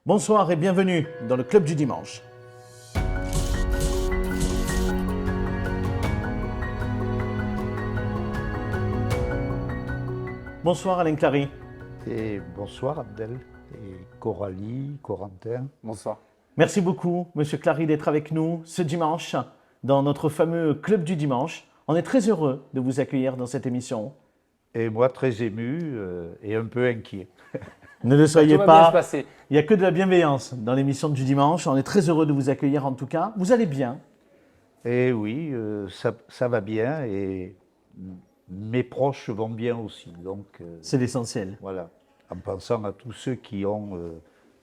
Bonsoir et bienvenue dans le Club du Dimanche. Bonsoir Alain Clary. Et bonsoir Abdel et Coralie, Corentin. Bonsoir. Merci beaucoup Monsieur Clary d'être avec nous ce dimanche dans notre fameux Club du Dimanche. On est très heureux de vous accueillir dans cette émission. Et moi très ému et un peu inquiet. Ne le soyez Tout va bien se pas, passer. il n'y a que de la bienveillance dans l'émission du dimanche. On est très heureux de vous accueillir en tout cas. Vous allez bien? Et oui, ça va bien et mes proches vont bien aussi. Donc C'est l'essentiel. voilà, en pensant à tous ceux qui ont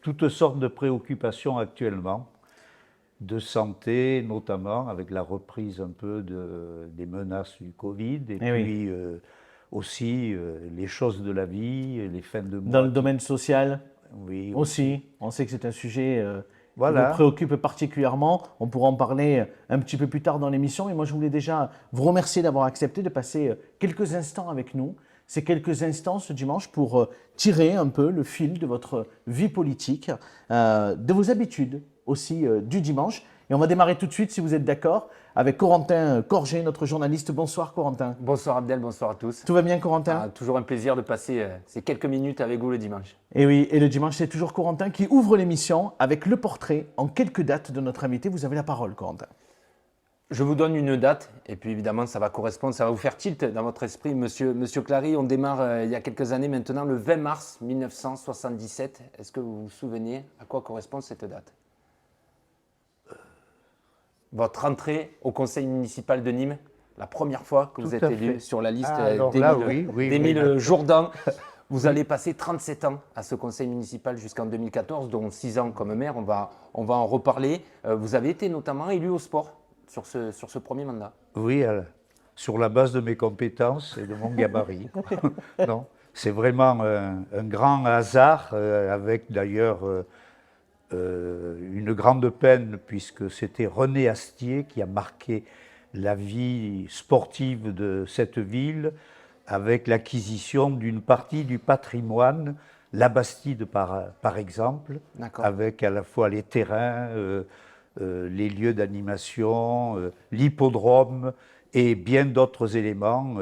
toutes sortes de préoccupations actuellement, de santé notamment, avec la reprise un peu des menaces du Covid, et puis aussi les choses de la vie, les fins de mois. Dans le domaine social Oui, aussi, on sait que c'est un sujet qui voilà. vous préoccupe particulièrement. On pourra en parler un petit peu plus tard dans l'émission. Et moi, je voulais déjà vous remercier d'avoir accepté de passer quelques instants avec nous. Ces quelques instants ce dimanche pour tirer un peu le fil de votre vie politique, de vos habitudes aussi du dimanche. Et on va démarrer tout de suite, si vous êtes d'accord, avec Corentin Corget, notre journaliste. Bonsoir Corentin. Bonsoir Abdel, bonsoir à tous. Tout va bien Corentin? Toujours un plaisir de passer ces quelques minutes avec vous le dimanche. Et oui, et le dimanche, c'est toujours Corentin qui ouvre l'émission avec le portrait en quelques dates de notre invité. Vous avez la parole, Corentin. Je vous donne une date, et puis évidemment ça va correspondre, ça va vous faire tilt dans votre esprit. Monsieur Clary, on démarre il y a quelques années maintenant, le 20 mars 1977. Est-ce que vous vous souvenez à quoi correspond cette date? Votre entrée au conseil municipal de Nîmes, la première fois que vous êtes élu sur la liste d'Émile Jourdan. Vous allez passer 37 ans à ce conseil municipal jusqu'en 2014, dont 6 ans comme maire. On va en reparler. Vous avez été notamment élu au sport sur ce premier mandat. Oui, sur la base de mes compétences et de mon gabarit. Non, c'est vraiment un grand hasard, avec d'ailleurs une grande peine, puisque c'était René Astier qui a marqué la vie sportive de cette ville, avec l'acquisition d'une partie du patrimoine, la Bastide par exemple, avec à la fois les terrains, les lieux d'animation, l'hippodrome et bien d'autres éléments.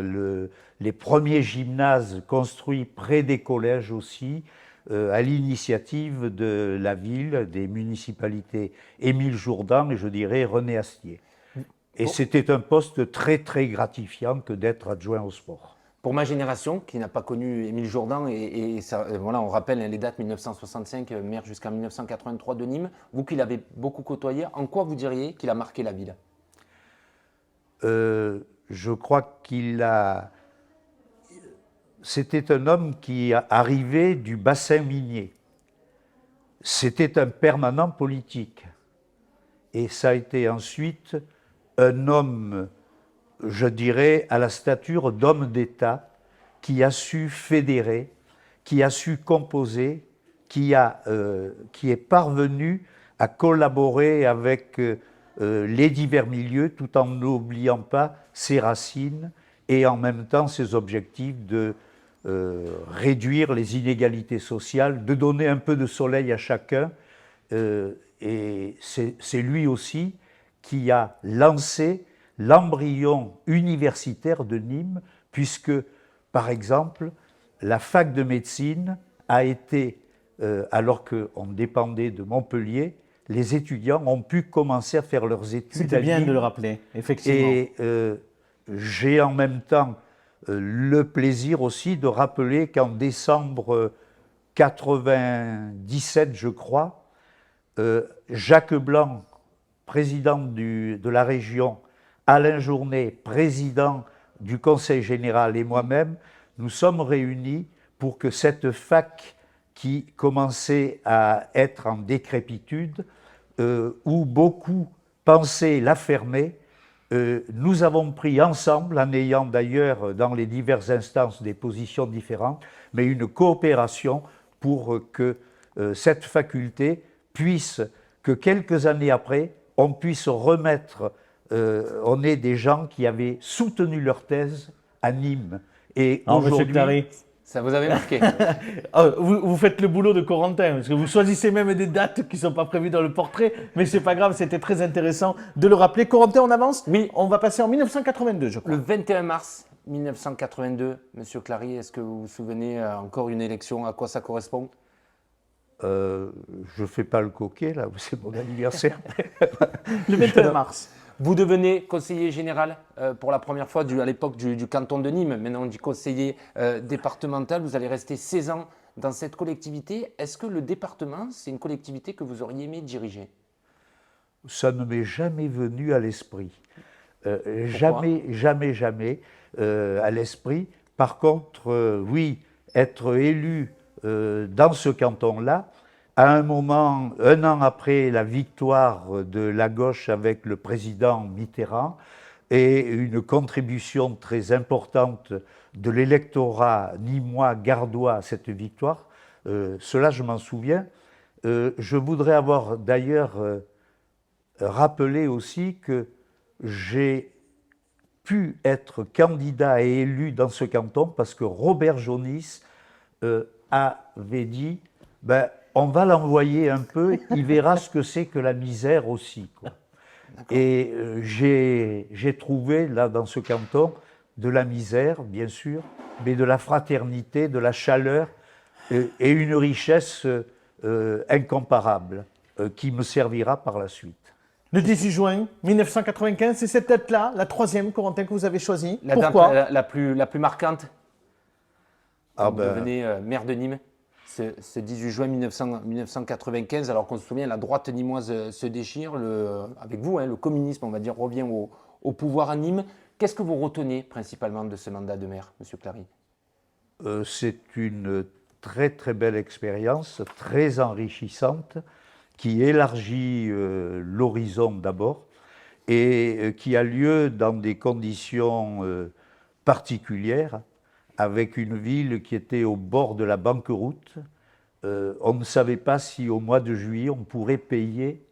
Les premiers gymnases construits près des collèges aussi, à l'initiative de la ville, des municipalités Émile Jourdan et je dirais René Astier. Et c'était un poste très très gratifiant que d'être adjoint au sport. Pour ma génération, qui n'a pas connu Émile Jourdan, et voilà, on rappelle les dates 1965, maire jusqu'en 1983 de Nîmes, vous qui l'avez beaucoup côtoyé, en quoi vous diriez qu'il a marqué la ville? Je crois c'était un homme qui arrivait du bassin minier. C'était un permanent politique. Et ça a été ensuite un homme, je dirais, à la stature d'homme d'État, qui a su fédérer, qui a su composer, qui est parvenu à collaborer avec les divers milieux, tout en n'oubliant pas ses racines et en même temps ses objectifs de réduire les inégalités sociales, de donner un peu de soleil à chacun. Et c'est lui aussi qui a lancé l'embryon universitaire de Nîmes, puisque, par exemple, la fac de médecine a été, alors qu'on dépendait de Montpellier, les étudiants ont pu commencer à faire leurs études. C'était bien de le rappeler, effectivement. Et j'ai en même temps le plaisir aussi de rappeler qu'en décembre 97, je crois, Jacques Blanc, président de la région, Alain Journet, président du Conseil général et moi-même, nous sommes réunis pour que cette fac qui commençait à être en décrépitude, où beaucoup pensaient la fermer, nous avons pris ensemble, en ayant d'ailleurs dans les diverses instances des positions différentes, mais une coopération pour que cette faculté puisse, que quelques années après, on puisse remettre, on est des gens qui avaient soutenu leur thèse à Nîmes. Et Monsieur Clary, Ça vous avait marqué? Vous faites le boulot de Corentin, parce que vous choisissez même des dates qui ne sont pas prévues dans le portrait, mais c'est pas grave, c'était très intéressant de le rappeler. Corentin, on avance? Oui. On va passer en 1982, je crois. Le 21 mars 1982, Monsieur Clary, est-ce que vous vous souvenez encore une élection, à quoi ça correspond? Je ne fais pas le coquet, là, c'est mon anniversaire. Le 21 mars. Vous devenez conseiller général pour la première fois à l'époque du canton de Nîmes. Maintenant, on dit conseiller départemental. Vous allez rester 16 ans dans cette collectivité. Est-ce que le département, c'est une collectivité que vous auriez aimé diriger? Ça ne m'est jamais venu à l'esprit. Jamais à l'esprit. Par contre, oui, être élu dans ce canton-là, à un moment, un an après la victoire de la gauche avec le président Mitterrand et une contribution très importante de l'électorat nîmois, gardois à cette victoire, cela je m'en souviens. Je voudrais avoir d'ailleurs rappelé aussi que j'ai pu être candidat et élu dans ce canton parce que Robert Jonis avait dit on va l'envoyer un peu, il verra ce que c'est que la misère aussi, quoi. Et j'ai trouvé là dans ce canton de la misère, bien sûr, mais de la fraternité, de la chaleur et une richesse incomparable qui me servira par la suite. Le 18 juin 1995, c'est cette date-là, la troisième, Corentin, que vous avez choisie. La Pourquoi? date la plus marquante. Vous devenez maire de Nîmes ce 18 juin 1995, alors qu'on se souvient, la droite nîmoise se déchire, avec vous, le communisme, on va dire, revient au pouvoir à Nîmes. Qu'est-ce que vous retenez principalement de ce mandat de maire, M. Clary? C'est une très très belle expérience, très enrichissante, qui élargit l'horizon d'abord et qui a lieu dans des conditions particulières, avec une ville qui était au bord de la banqueroute. On ne savait pas si au mois de juillet on pourrait payer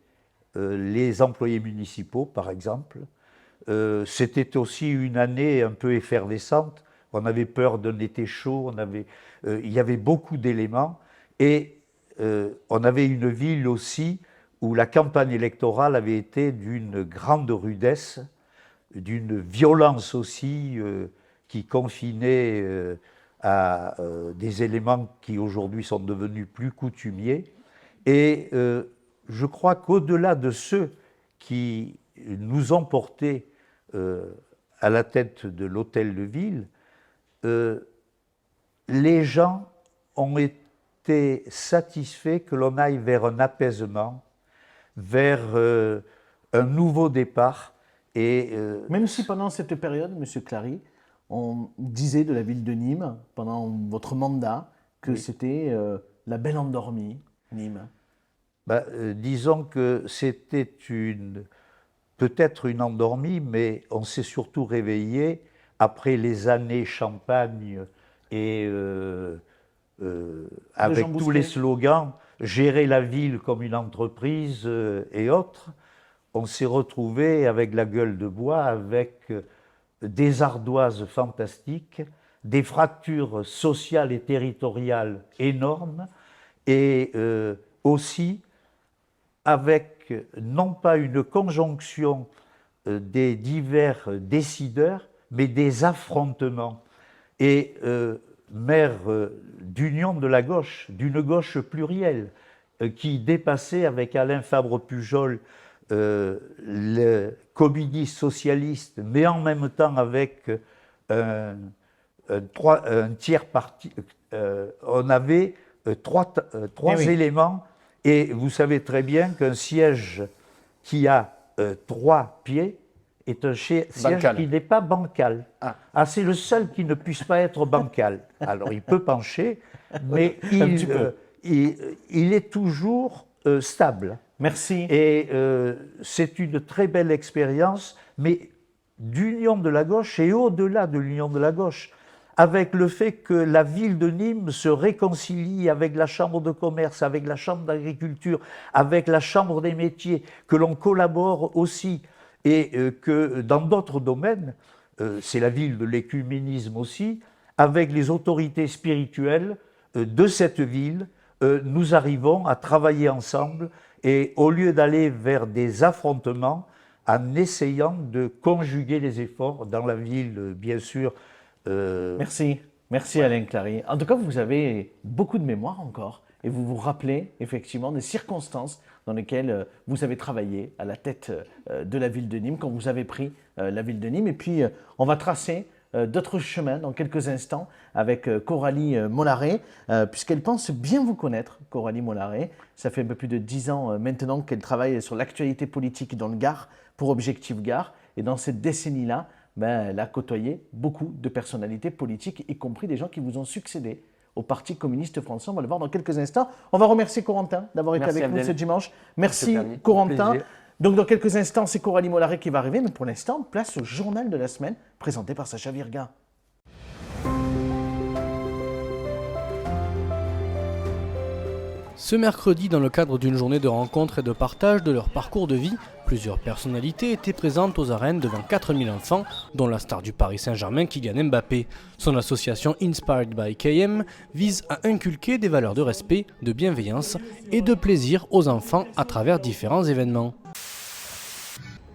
les employés municipaux, par exemple. C'était aussi une année un peu effervescente. On avait peur d'un été chaud, il y avait beaucoup d'éléments. Et on avait une ville aussi où la campagne électorale avait été d'une grande rudesse, d'une violence aussi, qui confinait à des éléments qui aujourd'hui sont devenus plus coutumiers. Et je crois qu'au-delà de ceux qui nous ont portés à la tête de l'hôtel de ville, les gens ont été satisfaits que l'on aille vers un apaisement, vers un nouveau départ. Et, même si pendant cette période, M. Clary, on disait de la ville de Nîmes, pendant votre mandat, que c'était la belle endormie, Nîmes. Disons que c'était peut-être une endormie, mais on s'est surtout réveillé après les années Champagne et avec tous les slogans, gérer la ville comme une entreprise et autres. On s'est retrouvé avec la gueule de bois, avec des ardoises fantastiques, des fractures sociales et territoriales énormes, et aussi avec non pas une conjonction des divers décideurs, mais des affrontements. Et maire d'union de la gauche, d'une gauche plurielle, qui dépassait avec Alain Fabre-Pujol le communiste socialiste, mais en même temps avec un tiers parti. On avait trois éléments, et vous savez très bien qu'un siège qui a 3 pieds est un siège qui n'est pas bancal. C'est le seul qui ne puisse pas être bancal. Alors il peut pencher, mais il est toujours stable. Merci. Et c'est une très belle expérience, mais d'union de la gauche et au-delà de l'union de la gauche, avec le fait que la ville de Nîmes se réconcilie avec la chambre de commerce, avec la chambre d'agriculture, avec la chambre des métiers, que l'on collabore aussi, et que dans d'autres domaines, c'est la ville de l'écuménisme aussi, avec les autorités spirituelles de cette ville, nous arrivons à travailler ensemble et au lieu d'aller vers des affrontements, en essayant de conjuguer les efforts dans la ville, bien sûr. Merci, merci Alain Clary. En tout cas, vous avez beaucoup de mémoire encore et vous vous rappelez effectivement des circonstances dans lesquelles vous avez travaillé à la tête de la ville de Nîmes, quand vous avez pris la ville de Nîmes. Et puis, on va tracer d'autres chemins dans quelques instants avec Coralie Mollaret, puisqu'elle pense bien vous connaître, Coralie Mollaret. Ça fait un peu plus de 10 ans maintenant qu'elle travaille sur l'actualité politique dans le Gard pour Objectif Gard. Et dans cette décennie-là, elle a côtoyé beaucoup de personnalités politiques, y compris des gens qui vous ont succédé au Parti communiste français. On va le voir dans quelques instants. On va remercier Corentin d'avoir été avec nous ce dimanche. Merci Corentin. Donc dans quelques instants, c'est Coralie Mollaret qui va arriver, mais pour l'instant, place au journal de la semaine, présenté par Sacha Virga. Ce mercredi, dans le cadre d'une journée de rencontres et de partage de leur parcours de vie, plusieurs personnalités étaient présentes aux arènes devant 4000 enfants, dont la star du Paris Saint-Germain Kylian Mbappé. Son association Inspired by KM vise à inculquer des valeurs de respect, de bienveillance et de plaisir aux enfants à travers différents événements.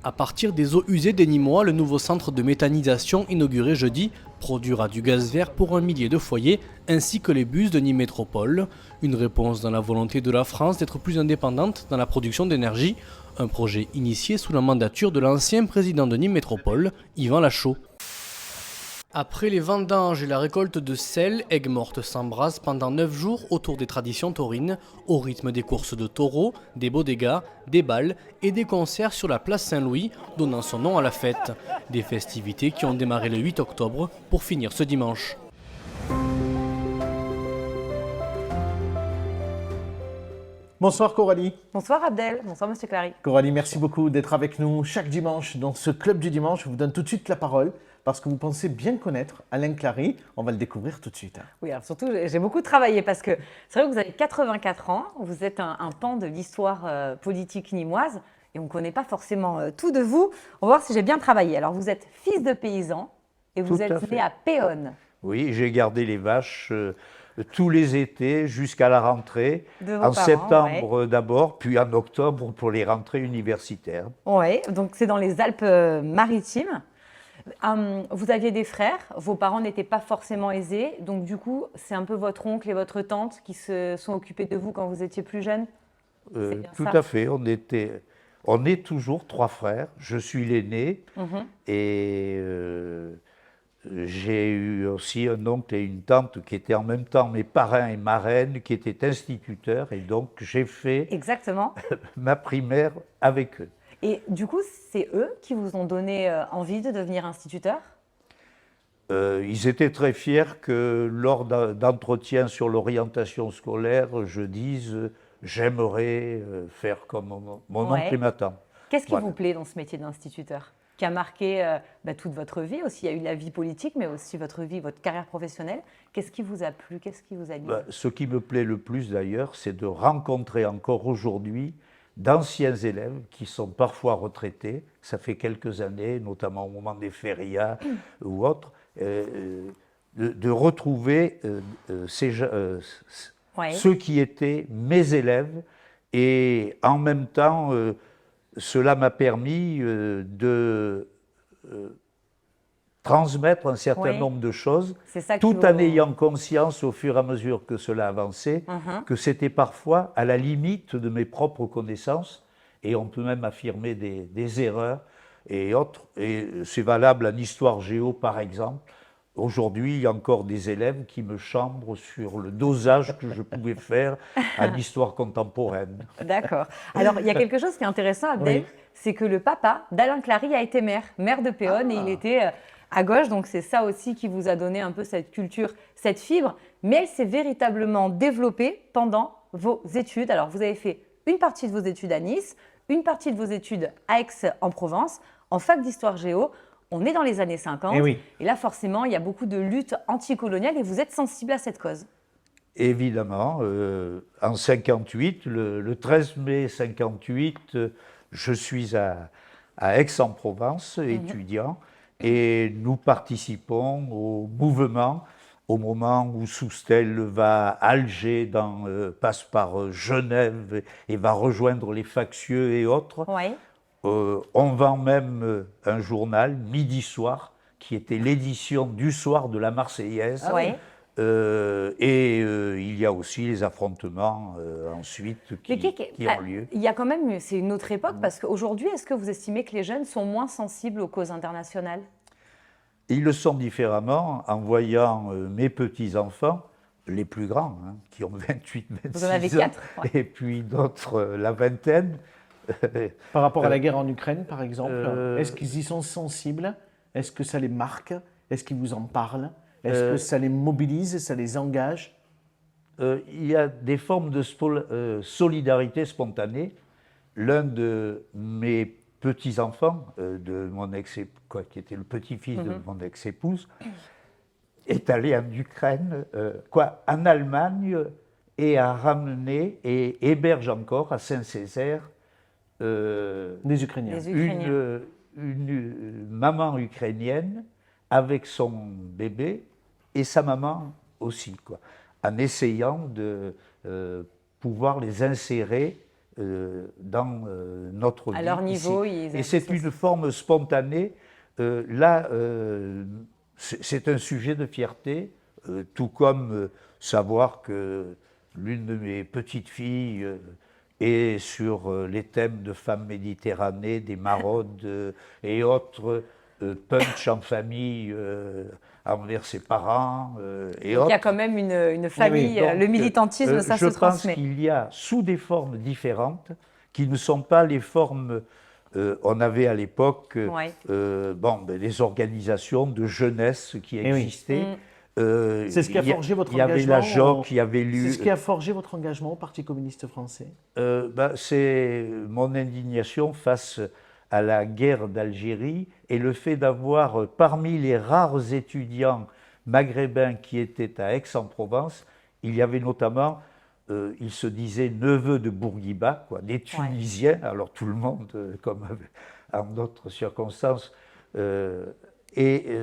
À partir des eaux usées des Nîmois, le nouveau centre de méthanisation inauguré jeudi produira du gaz vert pour 1 millier de foyers, ainsi que les bus de Nîmes Métropole. Une réponse dans la volonté de la France d'être plus indépendante dans la production d'énergie, un projet initié sous la mandature de l'ancien président de Nîmes Métropole, Yvan Lachaud. Après les vendanges et la récolte de sel, Aigues-Mortes s'embrasse pendant 9 jours autour des traditions taurines, au rythme des courses de taureaux, des bodegas, des bals et des concerts sur la place Saint-Louis, donnant son nom à la fête. Des festivités qui ont démarré le 8 octobre pour finir ce dimanche. Bonsoir Coralie. Bonsoir Abdel, bonsoir Monsieur Clary. Coralie, merci beaucoup d'être avec nous chaque dimanche dans ce club du dimanche. Je vous donne tout de suite la parole parce que vous pensez bien connaître Alain Clary. On va le découvrir tout de suite. Oui, alors surtout, j'ai beaucoup travaillé parce que c'est vrai que vous avez 84 ans, vous êtes un pan de l'histoire politique nîmoise et on ne connaît pas forcément tout de vous. On va voir si j'ai bien travaillé. Alors vous êtes fils de paysan et vous êtes né à Péonne. Oui, j'ai gardé les vaches tous les étés jusqu'à la rentrée, en septembre d'abord, puis en octobre pour les rentrées universitaires. Oui, donc c'est dans les Alpes-Maritimes. Vous aviez des frères, vos parents n'étaient pas forcément aisés, donc du coup, c'est un peu votre oncle et votre tante qui se sont occupés de vous quand vous étiez plus jeune? Tout à fait, on est toujours 3 frères, je suis l'aîné, et j'ai eu aussi un oncle et une tante qui étaient en même temps mes parrains et marraines, qui étaient instituteurs, et donc j'ai fait ma primaire avec eux. Et du coup, c'est eux qui vous ont donné envie de devenir instituteur? Ils étaient très fiers que lors d'entretiens sur l'orientation scolaire, je dise j'aimerais faire comme mon oncle et ma tante. Qu'est-ce qui vous plaît dans ce métier d'instituteur, qui a marqué toute votre vie aussi? Il y a eu la vie politique, mais aussi votre vie, votre carrière professionnelle. Qu'est-ce qui vous a plu? Qu'est-ce qui vous a mis? Ce qui me plaît le plus d'ailleurs, c'est de rencontrer encore aujourd'hui d'anciens élèves qui sont parfois retraités, ça fait quelques années, notamment au moment des férias ou autres, de retrouver ceux qui étaient mes élèves, et en même temps, cela m'a permis de transmettre un certain nombre de choses, tout en ayant conscience au fur et à mesure que cela avançait, que c'était parfois à la limite de mes propres connaissances, et on peut même affirmer des erreurs et autres. Et c'est valable en histoire géo par exemple. Aujourd'hui, il y a encore des élèves qui me chambrent sur le dosage que je pouvais faire en histoire contemporaine. D'accord. Alors, il y a quelque chose qui est intéressant, Abdel, c'est que le papa d'Alain Clary a été maire de Péonne, et il était à gauche, donc c'est ça aussi qui vous a donné un peu cette culture, cette fibre, mais elle s'est véritablement développée pendant vos études. Alors, vous avez fait une partie de vos études à Nice, une partie de vos études à Aix-en-Provence, en fac d'histoire géo. On est dans les années 50, et là, forcément, il y a beaucoup de luttes anticoloniales, et vous êtes sensible à cette cause. Évidemment, en 58, le 13 mai 58, je suis à Aix-en-Provence, étudiant, et nous participons au mouvement au moment où Soustelle va à Alger, passe par Genève et va rejoindre les factieux et autres. Ouais. On vend même un journal, Midi Soir, qui était l'édition du soir de la Marseillaise. Ah ouais. Il y a aussi les affrontements ensuite qui ont lieu. Il y a quand même, c'est une autre époque, parce qu'aujourd'hui, est-ce que vous estimez que les jeunes sont moins sensibles aux causes internationales? Ils le sont différemment en voyant mes petits-enfants, les plus grands, hein, qui ont 28, 26 Vous en avez ans, 4, ouais. et puis d'autres la vingtaine. Par rapport à la guerre en Ukraine, par exemple, est-ce qu'ils y sont sensibles? Est-ce que ça les marque? Est-ce qu'ils vous en parlent? Est-ce que ça les mobilise, ça les engage? Il y a des formes de solidarité spontanée. L'un de mes petits-enfants, qui était le petit-fils de mon ex-épouse, est allé en Ukraine, en Allemagne, et a ramené et héberge encore à Saint-Césaire Des Ukrainiens. une maman ukrainienne avec son bébé et sa maman aussi, en essayant de pouvoir les insérer dans notre vie. À leur niveau, et c'est une forme spontanée. C'est un sujet de fierté, tout comme savoir que l'une de mes petites filles est sur les thèmes de femmes méditerranées, des maraudes et autres, punch en famille envers ses parents et autres. Il y a quand même une famille, Donc, le militantisme, ça se transmet. Je pense qu'il y a, sous des formes différentes, qui ne sont pas les formes... on avait à l'époque des organisations de jeunesse qui existaient. C'est ce qui a forgé votre engagement. Il y avait la JOC, qui avait lu... C'est ce qui a forgé votre engagement au Parti communiste français. C'est mon indignation face à la guerre d'Algérie et le fait d'avoir, parmi les rares étudiants maghrébins qui étaient à Aix-en-Provence, il y avait notamment, ils se disaient neveux de Bourguiba, des Tunisiens, alors tout le monde, comme en d'autres circonstances.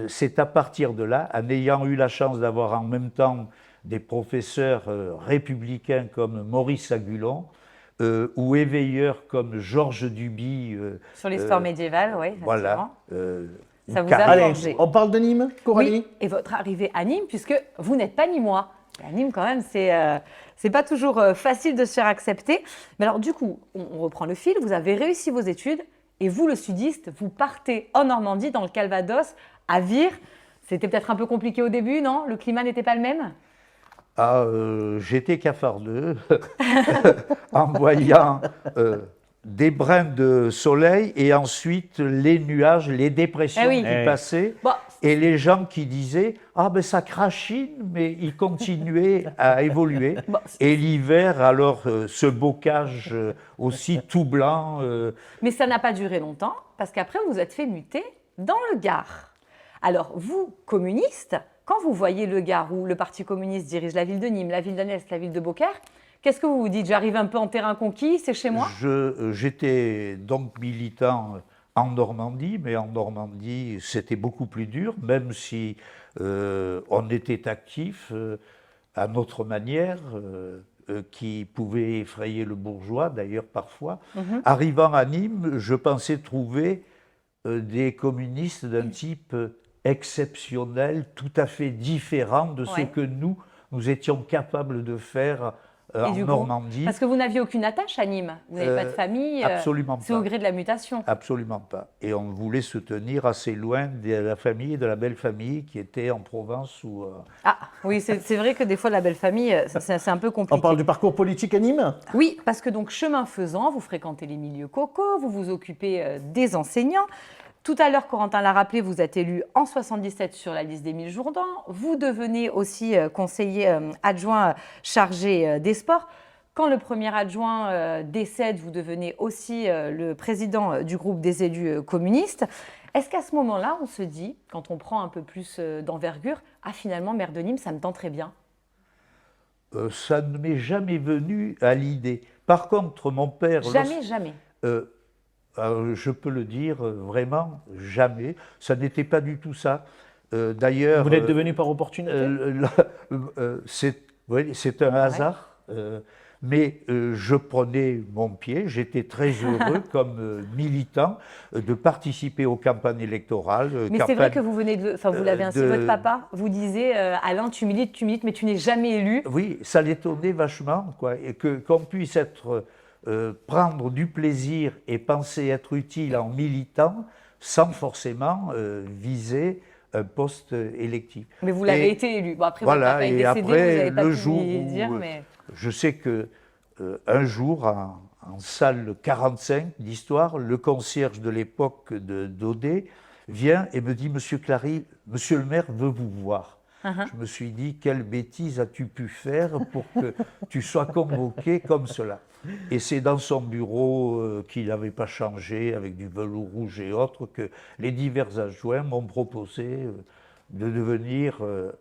C'est à partir de là, en ayant eu la chance d'avoir en même temps des professeurs républicains comme Maurice Agulon, ou éveilleurs comme Georges Duby. Sur l'histoire médiévale, oui. Voilà. Ça vous a forgé. On parle de Nîmes, Coralie? Oui, et votre arrivée à Nîmes, puisque vous n'êtes pas nîmois. À Nîmes, quand même, c'est pas toujours facile de se faire accepter. Mais alors, du coup, on reprend le fil. Vous avez réussi vos études et vous, le sudiste, vous partez en Normandie, dans le Calvados, à Vire. C'était peut-être un peu compliqué au début, non? Le climat n'était pas le même? J'étais cafardeux en voyant des brins de soleil et ensuite les nuages, les dépressions qui passaient et les gens qui disaient « Ah ben ça crachine », mais ils continuaient à évoluer. Et l'hiver, alors ce bocage aussi tout blanc. Mais ça n'a pas duré longtemps parce qu'après vous êtes fait muter dans le Gard. Alors vous, communiste, quand vous voyez le Gard où le Parti communiste dirige la ville de Nîmes, la ville d'Annès, la ville de Beaucaire, qu'est-ce que vous vous dites? J'arrive un peu en terrain conquis, c'est chez moi? J'étais donc militant en Normandie, mais en Normandie, c'était beaucoup plus dur, même si on était actif à notre manière, qui pouvait effrayer le bourgeois, d'ailleurs parfois. Arrivant à Nîmes, je pensais trouver des communistes d'un type exceptionnel, tout à fait différent de ce que nous étions capables de faire en Normandie. Parce que vous n'aviez aucune attache à Nîmes, vous n'avez pas de famille. Absolument pas. C'est au gré de la mutation. Absolument pas. Et on voulait se tenir assez loin de la famille et de la belle famille qui était en Provence. Ah oui, c'est vrai que des fois la belle famille, c'est un peu compliqué. On parle du parcours politique à Nîmes? Oui, parce que donc chemin faisant, vous fréquentez les milieux cocos, vous vous occupez des enseignants. Tout à l'heure, Corentin l'a rappelé, vous êtes élu en 77 sur la liste d'Émile Jourdan. Vous devenez aussi conseiller adjoint chargé des sports. Quand le premier adjoint décède, vous devenez aussi le président du groupe des élus communistes. Est-ce qu'à ce moment-là, on se dit, quand on prend un peu plus d'envergure, ah finalement, maire de Nîmes, ça me tente très bien? Ça ne m'est jamais venu à l'idée. Par contre, mon père... Jamais. Je peux le dire, vraiment, jamais. Ça n'était pas du tout ça. D'ailleurs, vous l'êtes devenu par opportunité? C'est un hasard, mais je prenais mon pied. J'étais très heureux comme militant de participer aux campagnes électorales. Mais c'est vrai que vous venez vous l'avez ainsi, votre papa vous disait Alain, tu milites, mais tu n'es jamais élu. Oui, ça l'étonnait vachement, quoi, et qu'on puisse prendre du plaisir et penser être utile en militant sans forcément viser un poste électif. Mais vous l'avez été élu. Bon, après, voilà, votre papa est décédé, vous n'avez pas pu lui dire, mais... Je sais que un jour, en salle 45 d'histoire, le concierge de l'époque de Daudet vient et me dit « Monsieur Clary, monsieur le maire veut vous voir ». Je me suis dit, quelle bêtise as-tu pu faire pour que tu sois convoqué comme cela? Et c'est dans son bureau qu'il n'avait pas changé, avec du velours rouge et autres, que les divers adjoints m'ont proposé de devenir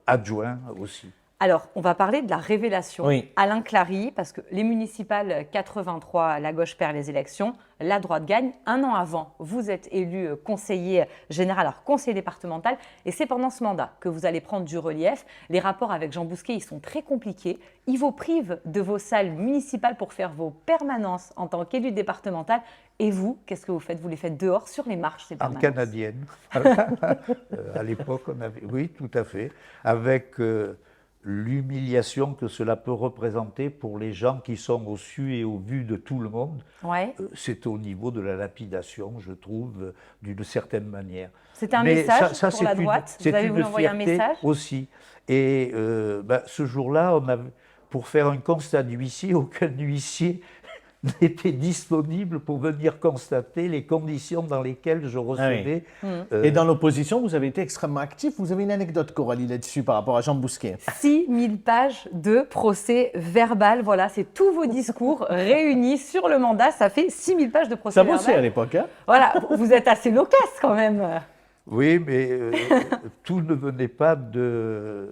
adjoint aussi. Alors, on va parler de la révélation. Oui. Alain Clary, parce que les municipales 83, la gauche perd les élections, la droite gagne. Un an avant, vous êtes élu conseiller général, alors conseiller départemental, et c'est pendant ce mandat que vous allez prendre du relief. Les rapports avec Jean Bousquet, ils sont très compliqués. Ils vous privent de vos salles municipales pour faire vos permanences en tant qu'élu départemental. Et vous, qu'est-ce que vous faites? Vous les faites dehors, sur les marches, ces permanences? En canadienne. À l'époque, on avait... Oui, tout à fait. Avec... l'humiliation que cela peut représenter pour les gens qui sont au su et au vu de tout le monde, c'est au niveau de la lapidation, je trouve, d'une certaine manière. C'est un message pour la droite? Vous avez voulu envoyer un message aussi. Et ce jour-là, pour faire un constat d'huissier, aucun huissier n'était disponible pour venir constater les conditions dans lesquelles je recevais. Et dans l'opposition, vous avez été extrêmement actif. Vous avez une anecdote, Coralie, là-dessus par rapport à Jean Bousquet. 6000 pages de procès verbal. Voilà, c'est tous vos discours réunis sur le mandat. Ça fait 6000 pages de procès verbal. Ça bossait à l'époque, hein? Voilà, vous êtes assez loquace quand même. Oui, mais tout ne venait pas de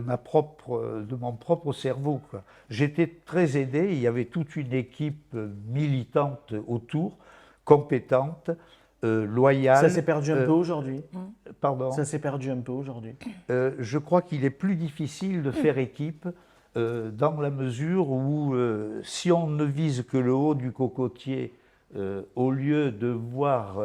mon propre cerveau, quoi. J'étais très aidé, il y avait toute une équipe militante autour, compétente, loyale. Ça s'est perdu un peu aujourd'hui. Pardon? Ça s'est perdu un peu aujourd'hui. Je crois qu'il est plus difficile de faire équipe dans la mesure où si on ne vise que le haut du cocotier, au lieu de voir...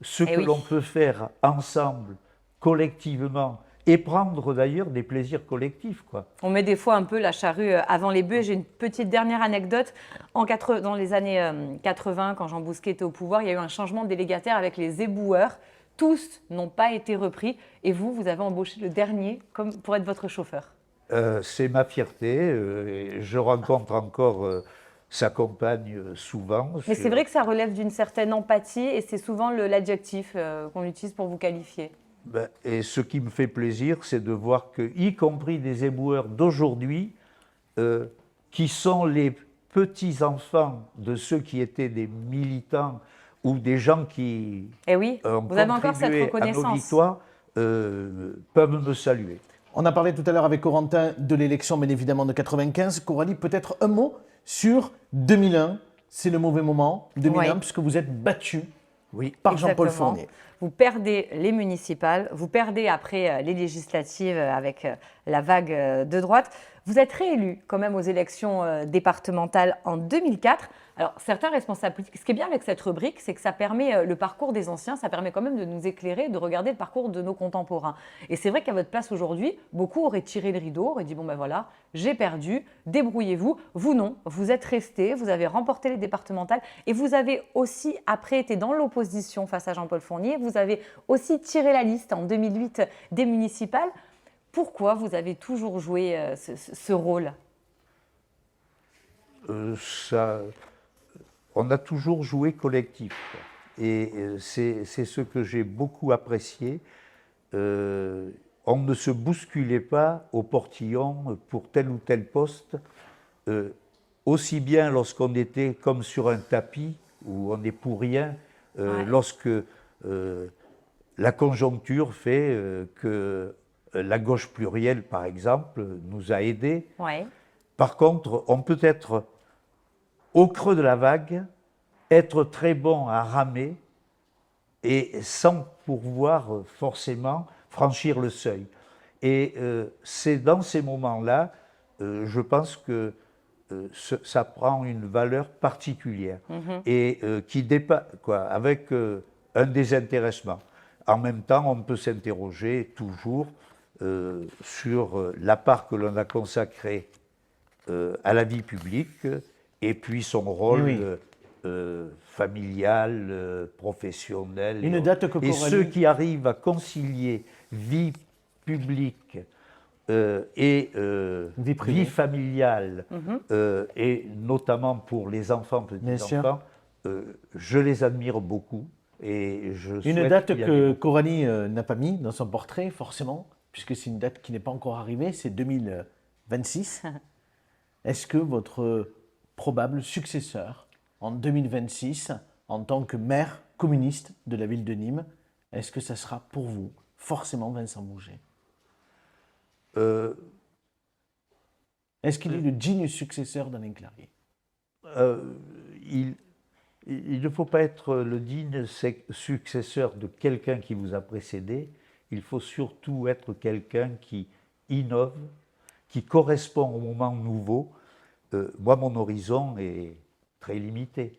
ce que l'on peut faire ensemble, collectivement, et prendre d'ailleurs des plaisirs collectifs, quoi. On met des fois un peu la charrue avant les bœufs. J'ai une petite dernière anecdote. Dans les années 80, quand Jean Bousquet était au pouvoir, il y a eu un changement de délégataire avec les éboueurs. Tous n'ont pas été repris. Et vous avez embauché le dernier pour être votre chauffeur. C'est ma fierté. Je rencontre encore... sa compagne souvent. Mais c'est vrai que ça relève d'une certaine empathie et c'est souvent l'adjectif qu'on utilise pour vous qualifier. Et ce qui me fait plaisir, c'est de voir que, y compris des éboueurs d'aujourd'hui, qui sont les petits-enfants de ceux qui étaient des militants ou des gens qui ont vous avez encore cette reconnaissance. à nos victoires, peuvent me saluer. On a parlé tout à l'heure avec Corentin de l'élection, bien évidemment, de 95. Coralie, peut-être un mot sur 2001, c'est le mauvais moment, 2001, puisque vous êtes battu par Jean-Paul Fournier. Vous perdez les municipales, vous perdez après les législatives avec la vague de droite. Vous êtes réélu quand même aux élections départementales en 2004. Alors, certains responsables politiques, ce qui est bien avec cette rubrique, c'est que ça permet le parcours des anciens, ça permet quand même de nous éclairer, de regarder le parcours de nos contemporains. Et c'est vrai qu'à votre place aujourd'hui, beaucoup auraient tiré le rideau, auraient dit « bon ben voilà, j'ai perdu, débrouillez-vous ». Vous non, vous êtes resté, vous avez remporté les départementales et vous avez aussi après été dans l'opposition face à Jean-Paul Fournier. Vous avez aussi tiré la liste en 2008 des municipales. Pourquoi vous avez toujours joué ce rôle? On a toujours joué collectif. Et c'est ce que j'ai beaucoup apprécié. On ne se bousculait pas au portillon pour tel ou tel poste, aussi bien lorsqu'on était comme sur un tapis, où on n'est pour rien, lorsque la conjoncture fait que la gauche plurielle, par exemple, nous a aidés. Par contre, on peut être au creux de la vague, être très bon à ramer et sans pouvoir forcément franchir le seuil. Et c'est dans ces moments-là, je pense que ça prend une valeur particulière et qui dépasse, avec un désintéressement. En même temps, on peut s'interroger toujours sur la part que l'on a consacrée à la vie publique et puis son rôle familial, professionnel. Une date que et ceux qui arrivent à concilier vie publique et vie familiale, et notamment pour les enfants, petits-enfants, je les admire beaucoup. Et une date que Coralie n'a pas mis dans son portrait, forcément, puisque c'est une date qui n'est pas encore arrivée, c'est 2026. Est-ce que votre probable successeur en 2026, en tant que maire communiste de la ville de Nîmes, est-ce que ça sera pour vous forcément Vincent Bouget? Est-ce qu'il est le digne successeur d'Alain Clarier? Il ne faut pas être le digne successeur de quelqu'un qui vous a précédé. Il faut surtout être quelqu'un qui innove, qui correspond au moment nouveau. Moi, mon horizon est très limité.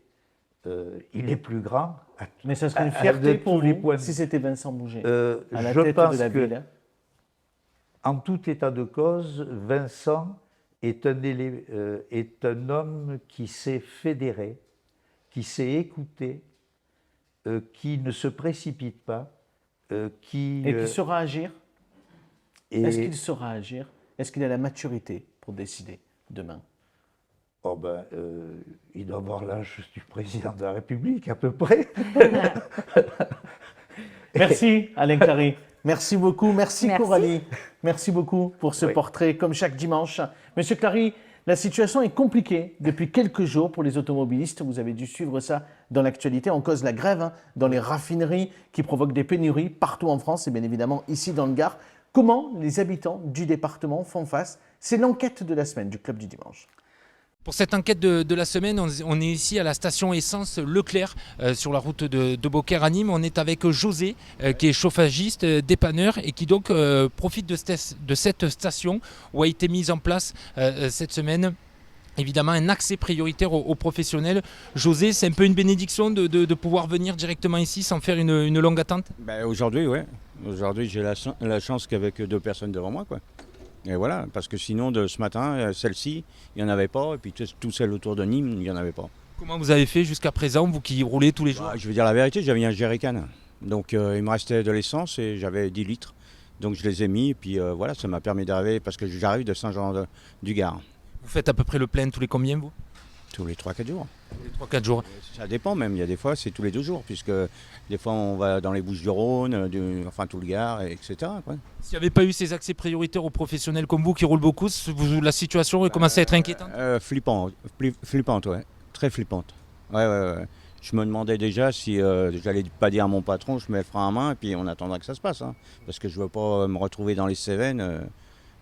Il est plus grand. Mais ça serait une fierté pour vous si c'était Vincent Bouget à la tête de la ville. En tout état de cause, Vincent est un homme qui sait fédérer, qui sait écouter, qui ne se précipite pas, et qui saura agir. Est-ce qu'il saura agir? Est-ce qu'il a la maturité pour décider demain? Il doit avoir l'âge du président de la République, à peu près. Merci Alain Clarier. Merci beaucoup. Merci Coralie. Merci beaucoup pour ce portrait, comme chaque dimanche. Monsieur Clarier, la situation est compliquée depuis quelques jours pour les automobilistes. Vous avez dû suivre ça dans l'actualité. On cause la grève dans les raffineries qui provoquent des pénuries partout en France et bien évidemment ici dans le Gard. Comment les habitants du département font face? C'est l'enquête de la semaine du Club du Dimanche. Pour cette enquête de la semaine, on est ici à la station essence Leclerc sur la route de Beaucaire à Nîmes. On est avec José qui est chauffagiste, dépanneur et qui donc profite de cette station où a été mise en place cette semaine évidemment un accès prioritaire aux professionnels. José, c'est un peu une bénédiction de pouvoir venir directement ici sans faire une longue attente? Aujourd'hui, oui. Aujourd'hui, j'ai la chance qu'avec 2 personnes devant moi, quoi. Et voilà, parce que sinon, de ce matin, celle-ci, il n'y en avait pas. Et puis tout celle autour de Nîmes, il n'y en avait pas. Comment vous avez fait jusqu'à présent, vous qui roulez tous les jours? Je vais dire la vérité, j'avais un jerrycan. Donc il me restait de l'essence et j'avais 10 litres. Donc je les ai mis et puis voilà, ça m'a permis d'arriver parce que j'arrive de Saint-Jean-du-Gard. Vous faites à peu près le plein tous les combien, vous? Tous les 3-4 jours. Les 3-4 jours. Ça dépend même, il y a des fois c'est tous les 2 jours, puisque des fois on va dans les Bouches-du-Rhône, enfin tout le Gard, etc. S'il n'y avait pas eu ces accès prioritaires aux professionnels comme vous qui roulent beaucoup, la situation aurait commencé à être inquiétante? Flippante, ouais. Très flippante. Ouais. Je me demandais déjà si j'allais pas dire à mon patron, je mets le frein à main et puis on attendra que ça se passe. Parce que je ne veux pas me retrouver dans les Cévennes.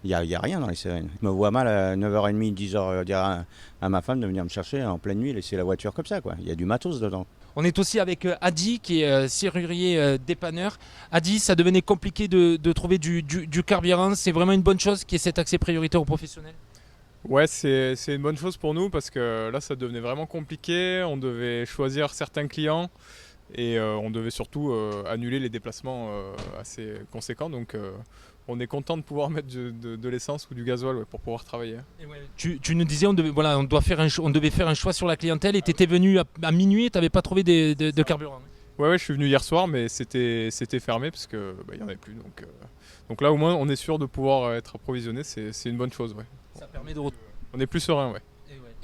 Il n'y a rien dans les Cévennes. Je me vois mal à 9h30, 10h dire à ma femme de venir me chercher en pleine nuit, laisser la voiture comme ça, quoi. Il y a du matos dedans. On est aussi avec Adi qui est serrurier dépanneur. Adi, ça devenait compliqué de trouver du carburant. C'est vraiment une bonne chose qu'il y ait cet accès prioritaire aux professionnels? Ouais, c'est une bonne chose pour nous parce que là, ça devenait vraiment compliqué. On devait choisir certains clients et on devait surtout annuler les déplacements assez conséquents. Donc, on est content de pouvoir mettre de l'essence ou du gasoil pour pouvoir travailler. Tu nous disais on devait faire un choix sur la clientèle et tu étais venu à minuit et tu n'avais pas trouvé de carburant. Ouais, je suis venu hier soir, mais c'était fermé parce qu'il n'y en avait plus. Donc là, au moins, on est sûr de pouvoir être approvisionné. C'est une bonne chose. Ouais. Ça permet on est plus serein, ouais.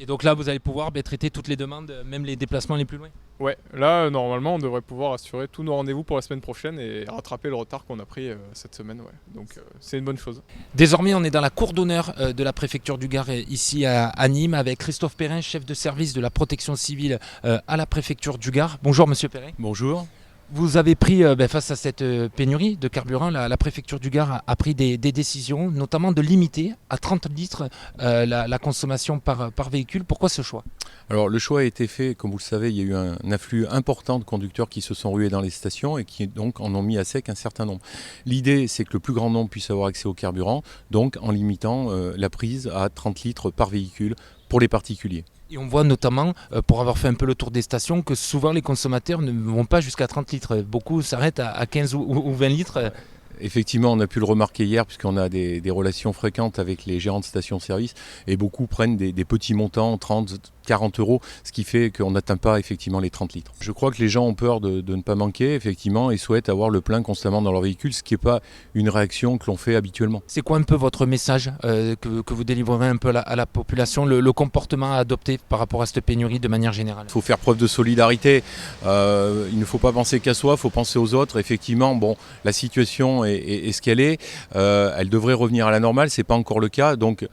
Et donc là, vous allez pouvoir traiter toutes les demandes, même les déplacements les plus loin? Ouais, là, normalement, on devrait pouvoir assurer tous nos rendez-vous pour la semaine prochaine et rattraper le retard qu'on a pris cette semaine. Ouais. Donc, c'est une bonne chose. Désormais, on est dans la cour d'honneur de la préfecture du Gard, ici à Nîmes, avec Christophe Perrin, chef de service de la protection civile à la préfecture du Gard. Bonjour, monsieur Perrin. Bonjour. Vous avez pris, face à cette pénurie de carburant, la préfecture du Gard a pris des décisions, notamment de limiter à 30 litres la consommation par véhicule. Pourquoi ce choix? Alors le choix a été fait, comme vous le savez, il y a eu un afflux important de conducteurs qui se sont rués dans les stations et qui donc en ont mis à sec un certain nombre. L'idée, c'est que le plus grand nombre puisse avoir accès au carburant, donc en limitant la prise à 30 litres par véhicule pour les particuliers. Et on voit notamment, pour avoir fait un peu le tour des stations, que souvent les consommateurs ne vont pas jusqu'à 30 litres. Beaucoup s'arrêtent à 15 ou 20 litres. Effectivement, on a pu le remarquer hier puisqu'on a des relations fréquentes avec les gérants de stations-service et beaucoup prennent des petits montants, 30, 40 euros, ce qui fait qu'on n'atteint pas effectivement les 30 litres. Je crois que les gens ont peur de ne pas manquer effectivement et souhaitent avoir le plein constamment dans leur véhicule, ce qui n'est pas une réaction que l'on fait habituellement. C'est quoi un peu votre message que vous délivrerez un peu à la population, le comportement à adopter par rapport à cette pénurie de manière générale? Il faut faire preuve de solidarité, il ne faut pas penser qu'à soi, il faut penser aux autres. Effectivement, bon, la situation est ce qu'elle est, elle devrait revenir à la normale, ce n'est pas encore le cas, donc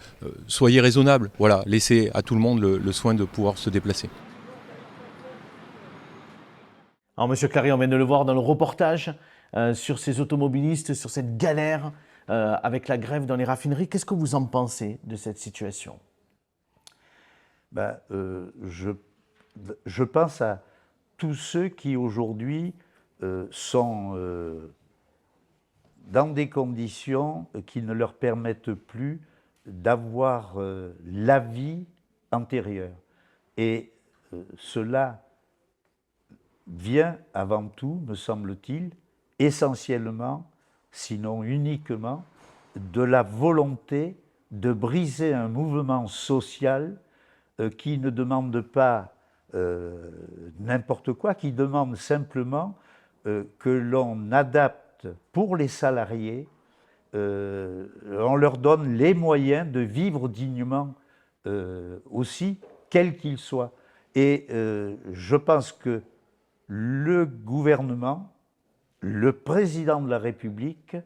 soyez raisonnables, voilà, laissez à tout le monde le soin de pouvoir se déplacer. Alors Monsieur Clary, on vient de le voir dans le reportage sur ces automobilistes, sur cette galère avec la grève dans les raffineries. Qu'est-ce que vous en pensez de cette situation? Je pense à tous ceux qui aujourd'hui sont dans des conditions qui ne leur permettent plus d'avoir la vie antérieure. Et cela vient avant tout, me semble-t-il, essentiellement, sinon uniquement, de la volonté de briser un mouvement social qui ne demande pas n'importe quoi, qui demande simplement que l'on adapte pour les salariés, on leur donne les moyens de vivre dignement aussi, quels qu'ils soient. Et je pense que le gouvernement, le président de la République,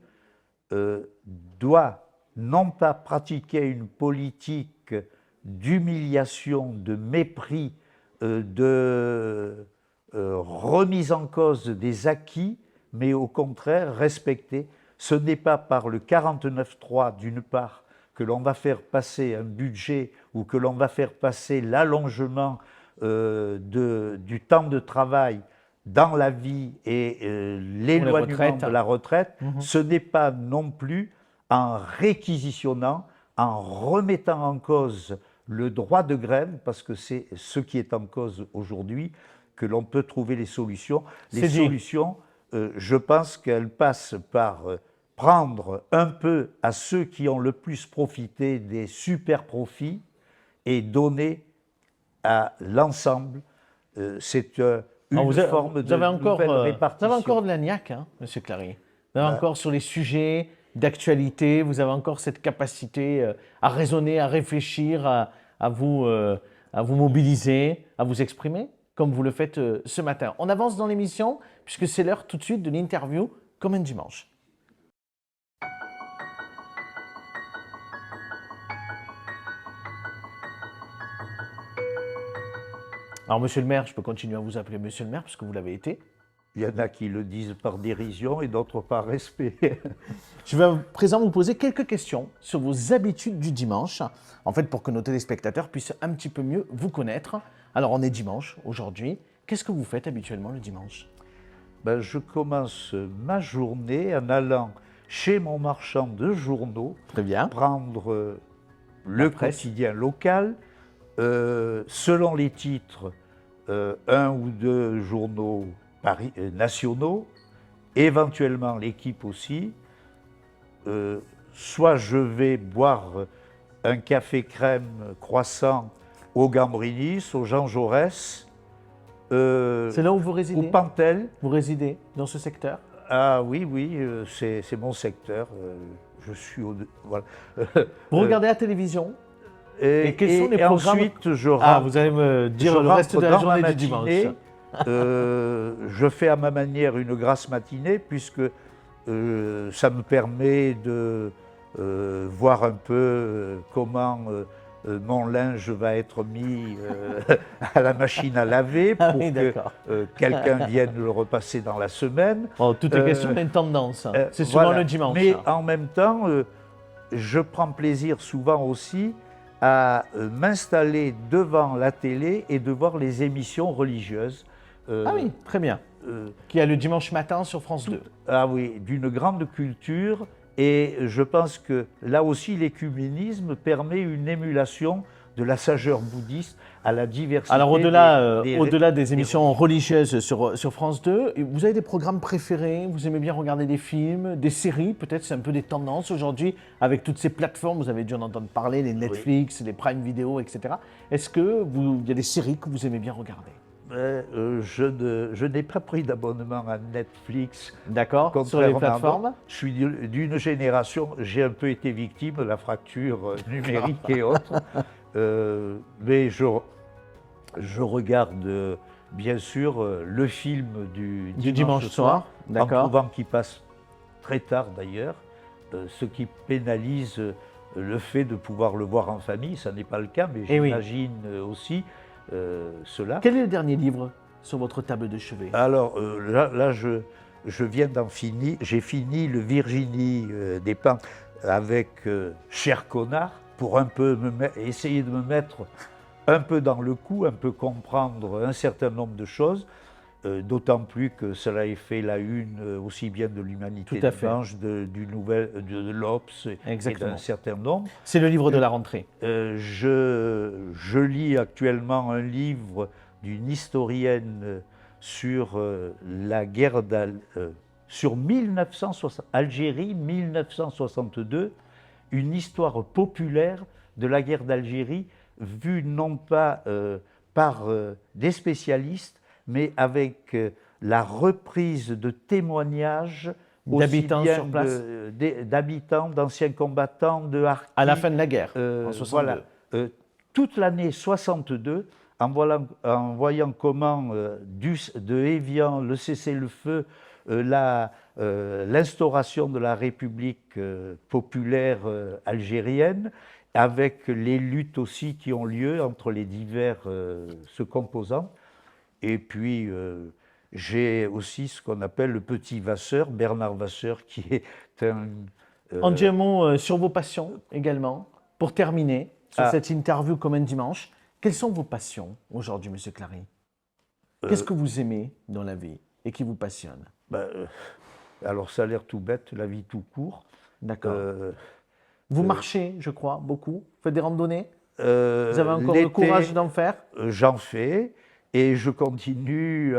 doit non pas pratiquer une politique d'humiliation, de mépris, de remise en cause des acquis, mais au contraire respecter. Ce n'est pas par le 49.3 d'une part que l'on va faire passer un budget ou que l'on va faire passer l'allongement du temps de travail dans la vie et l'éloignement de la retraite. Ce n'est pas non plus en réquisitionnant, en remettant en cause le droit de grève, parce que c'est ce qui est en cause aujourd'hui, que l'on peut trouver les solutions. Les solutions, je pense qu'elles passent par prendre un peu à ceux qui ont le plus profité des super profits et donner à l'ensemble. C'est une forme de nouvelle répartition. Vous avez encore de la niaque, hein, Monsieur Clary. Vous avez encore sur les sujets d'actualité, vous avez encore cette capacité à raisonner, à réfléchir, à vous mobiliser, à vous exprimer, comme vous le faites ce matin. On avance dans l'émission, puisque c'est l'heure tout de suite de l'interview comme un dimanche. Alors, Monsieur le maire, je peux continuer à vous appeler Monsieur le maire, parce que vous l'avez été. Il y en a qui le disent par dérision et d'autres par respect. Je vais à présent vous poser quelques questions sur vos habitudes du dimanche, en fait pour que nos téléspectateurs puissent un petit peu mieux vous connaître. Alors on est dimanche aujourd'hui, qu'est-ce que vous faites habituellement le dimanche? Je commence ma journée en allant chez mon marchand de journaux, très bien, prendre le quotidien local, selon les titres, 1 ou 2 journaux nationaux, éventuellement l'équipe aussi. Soit je vais boire un café crème croissant au Gambrinis, au Jean Jaurès. C'est là où vous résidez? Au Pantel. Vous résidez dans ce secteur? Ah oui, c'est mon secteur. Je suis voilà. Vous regardez la télévision? Et quels sont les programmes? Ensuite, je rentre. Vous allez me dire le reste de la journée du dimanche. Je fais à ma manière une grasse matinée, puisque ça me permet de voir un peu comment mon linge va être mis à la machine à laver pour que quelqu'un vienne le repasser dans la semaine. Tout est question d'une tendance, c'est souvent le dimanche. Mais en même temps, je prends plaisir souvent aussi à m'installer devant la télé et de voir les émissions religieuses. Ah oui, très bien. Qui a le dimanche matin sur France 2. Ah oui, d'une grande culture. Et je pense que là aussi, l'écuménisme permet une émulation de la sageur bouddhiste à la diversité. Alors au-delà des émissions religieuses sur France 2, vous avez des programmes préférés? Vous aimez bien regarder des films, des séries? Peut-être c'est un peu des tendances aujourd'hui avec toutes ces plateformes. Vous avez dû en entendre parler, les Netflix, les Prime Video, etc. Est-ce qu'il y a des séries que vous aimez bien regarder? Je n'ai pas pris d'abonnement à Netflix. D'accord, sur les plateformes. Je suis d'une génération, j'ai un peu été victime de la fracture numérique et autres. Mais je regarde bien sûr le film du dimanche soir, en trouvant qu'il passe très tard d'ailleurs, ce qui pénalise le fait de pouvoir le voir en famille. Ça n'est pas le cas, mais j'imagine aussi cela. Quel est le dernier livre sur votre table de chevet? Alors là je viens d'en finir, j'ai fini le Virginie Despins avec Cher Connard, pour un peu essayer de me mettre un peu dans le coup, un peu comprendre un certain nombre de choses, d'autant plus que cela ait fait la une aussi bien de l'Humanité Dimanche, de l'Obs et d'un certain nombre. C'est le livre de la rentrée. Je lis actuellement un livre d'une historienne sur la guerre sur Algérie 1962, une histoire populaire de la guerre d'Algérie, vue non pas par des spécialistes, mais avec la reprise de témoignages d'habitants sur place, d'habitants, d'anciens combattants, de harkis. À la fin de la guerre, en 62. Voilà, toute l'année 62, en voyant comment de Évian, le cessez-le-feu, l'instauration de la République populaire algérienne, avec les luttes aussi qui ont lieu entre les divers composants. Et puis, j'ai aussi ce qu'on appelle le petit Vasseur, Bernard Vasseur, qui est un... En dit un mot sur vos passions également, pour terminer sur cette interview comme un dimanche. Quelles sont vos passions aujourd'hui, M. Clary? Qu'est-ce que vous aimez dans la vie et qui vous passionne? Alors, ça a l'air tout bête, la vie tout court. D'accord. Vous marchez, je crois, beaucoup. Vous faites des randonnées? Vous avez encore le courage d'en faire? J'en fais et je continue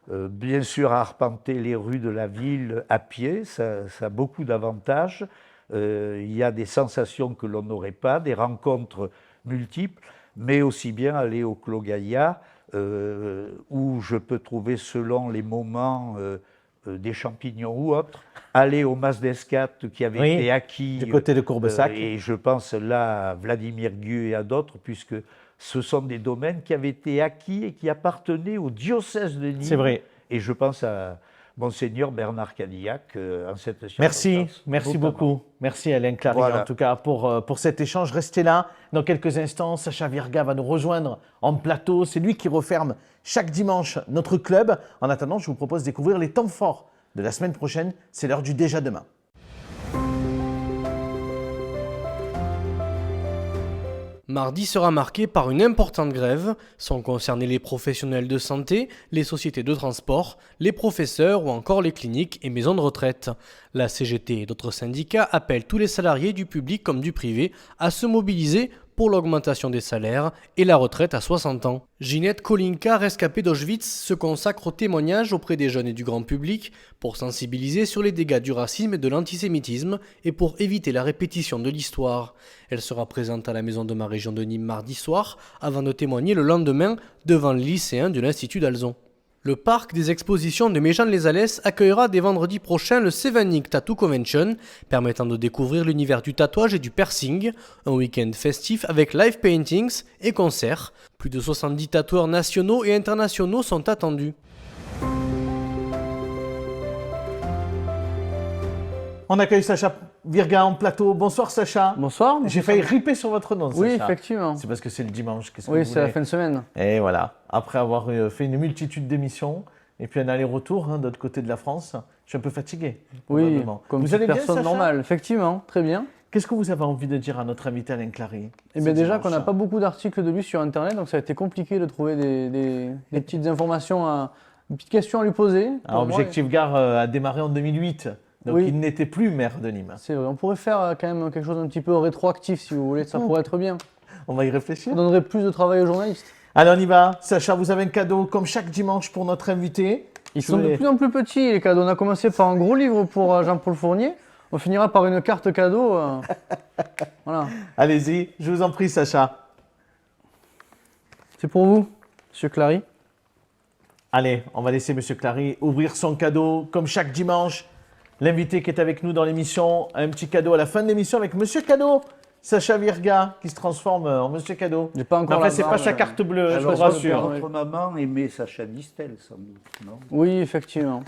bien sûr à arpenter les rues de la ville à pied. Ça a beaucoup d'avantages. Il y a des sensations que l'on n'aurait pas, des rencontres multiples, mais aussi bien aller au Clos Gaillard, où je peux trouver selon les moments des champignons ou autres, aller au Mas d'Escate qui avait été acquis du côté de Courbessac. Et je pense là à Vladimir Gueux et à d'autres, puisque ce sont des domaines qui avaient été acquis et qui appartenaient au diocèse de Nîmes. C'est vrai. Et je pense à Monseigneur Bernard Cadillac en cette circonstance. Merci beaucoup. Merci Alain Clary, en tout cas, pour cet échange. Restez là. Dans quelques instants, Sacha Virga va nous rejoindre en plateau. C'est lui qui referme chaque dimanche notre club. En attendant, je vous propose de découvrir les temps forts de la semaine prochaine. C'est l'heure du Déjà Demain. Mardi sera marqué par une importante grève. Sont concernés les professionnels de santé, les sociétés de transport, les professeurs ou encore les cliniques et maisons de retraite. La CGT et d'autres syndicats appellent tous les salariés du public comme du privé à se mobiliser pour l'augmentation des salaires et la retraite à 60 ans. Ginette Kolinka, rescapée d'Auschwitz, se consacre au témoignage auprès des jeunes et du grand public pour sensibiliser sur les dégâts du racisme et de l'antisémitisme et pour éviter la répétition de l'histoire. Elle sera présente à la maison de ma région de Nîmes mardi soir avant de témoigner le lendemain devant les lycéens de l'Institut d'Alzon. Le parc des expositions de Méjean-les-Alès accueillera dès vendredi prochain le Sevanik Tattoo Convention, permettant de découvrir l'univers du tatouage et du piercing, un week-end festif avec live paintings et concerts. Plus de 70 tatoueurs nationaux et internationaux sont attendus. On accueille Sacha Virga en plateau. Bonsoir Sacha. Bonsoir. J'ai failli riper sur votre nom, Sacha. Oui, effectivement. C'est parce que c'est le dimanche. Oui, c'est la fin de semaine. Et voilà. Après avoir fait une multitude d'émissions et puis un aller-retour de l'autre côté de la France, je suis un peu fatigué. Oui, comme vous toute allez bien, personne Sacha normale. Effectivement, très bien. Qu'est-ce que vous avez envie de dire à notre invité Alain Clary? Eh bien déjà qu'on n'a pas beaucoup d'articles de lui sur Internet, donc ça a été compliqué de trouver des petites informations, des petites questions à lui poser. Alors, Objectif Gare a démarré en 2008, donc il n'était plus maire de Nîmes. C'est vrai, on pourrait faire quand même quelque chose d'un petit peu rétroactif si vous voulez, ça pourrait être bien. On va y réfléchir. Ça donnerait plus de travail aux journalistes. Allez, on y va. Sacha, vous avez un cadeau comme chaque dimanche pour notre invité. Ils sont de plus en plus petits les cadeaux. On a commencé par un gros livre pour Jean-Paul Fournier. On finira par une carte cadeau. Voilà. Allez-y, je vous en prie, Sacha. C'est pour vous, Monsieur Clary. Allez, on va laisser Monsieur Clary ouvrir son cadeau comme chaque dimanche. L'invité qui est avec nous dans l'émission a un petit cadeau à la fin de l'émission avec Monsieur Cadeau, Sacha Virga, qui se transforme en Monsieur Cadeau. J'ai pas encore. Mais enfin, c'est pas sa carte bleue, je vous rassure. Votre maman aimait Sacha Distel, sans doute, non? Oui, effectivement.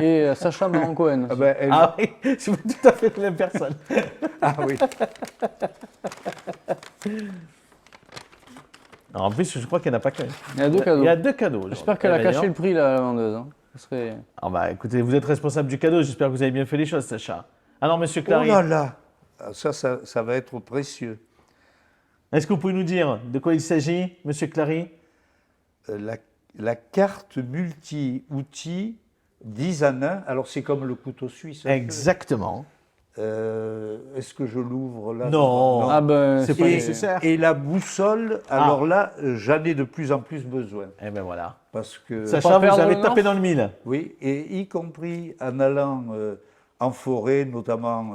Et Sacha Baron Cohen. Ah oui, c'est tout à fait la même personne. Ah oui. Alors, en plus, je crois qu'il n'y en a pas qu'un. Il y a deux cadeaux. Il y a deux cadeaux. J'espère qu'elle a caché le prix, la vendeuse. Hein. Ça serait... Ah bah écoutez, vous êtes responsable du cadeau, j'espère que vous avez bien fait les choses, Sacha. Alors, Monsieur Clary. Oh là là, ça va être précieux. Est-ce que vous pouvez nous dire de quoi il s'agit, Monsieur Clary? La carte multi-outils 10 en 1, alors c'est comme le couteau suisse. Exactement. Est-ce que je l'ouvre là? Non, ah ben, c'est pas nécessaire. Et la boussole, alors là, j'en ai de plus en plus besoin. Eh bien voilà. Parce que Sacha, vous avez tapé dans le mille. Oui, et y compris en allant en forêt, notamment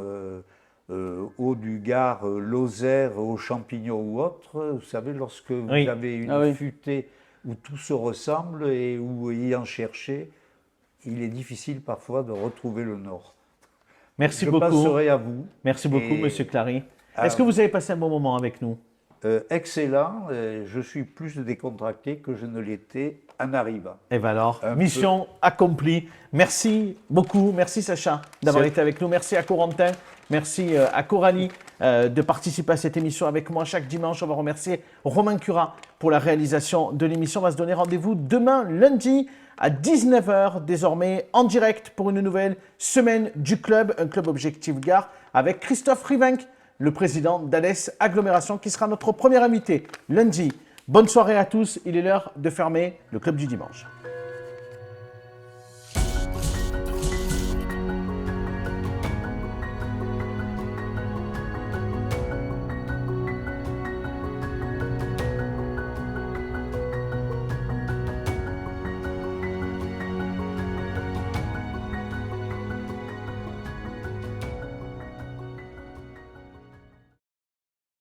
haut du Gard, Lozère, aux champignons ou autres. Vous savez, lorsque vous avez une futée où tout se ressemble et où y en chercher, il est difficile parfois de retrouver le nord. Merci beaucoup. Je passerai à vous. Merci beaucoup, Monsieur Clary. Est-ce que vous avez passé un bon moment avec nous? Excellent. Je suis plus décontracté que je ne l'étais en arrivant. Et bien alors, mission accomplie. Merci beaucoup. Merci Sacha d'avoir été avec nous. Merci à Corentin. Merci à Coralie de participer à cette émission avec moi chaque dimanche. On va remercier Romain Curat pour la réalisation de l'émission. On va se donner rendez-vous demain, lundi, à 19h, désormais en direct pour une nouvelle semaine du club, un club Objectif Gare, avec Christophe Rivenc, le président d'Alès Agglomération, qui sera notre premier invité lundi. Bonne soirée à tous, il est l'heure de fermer le club du dimanche.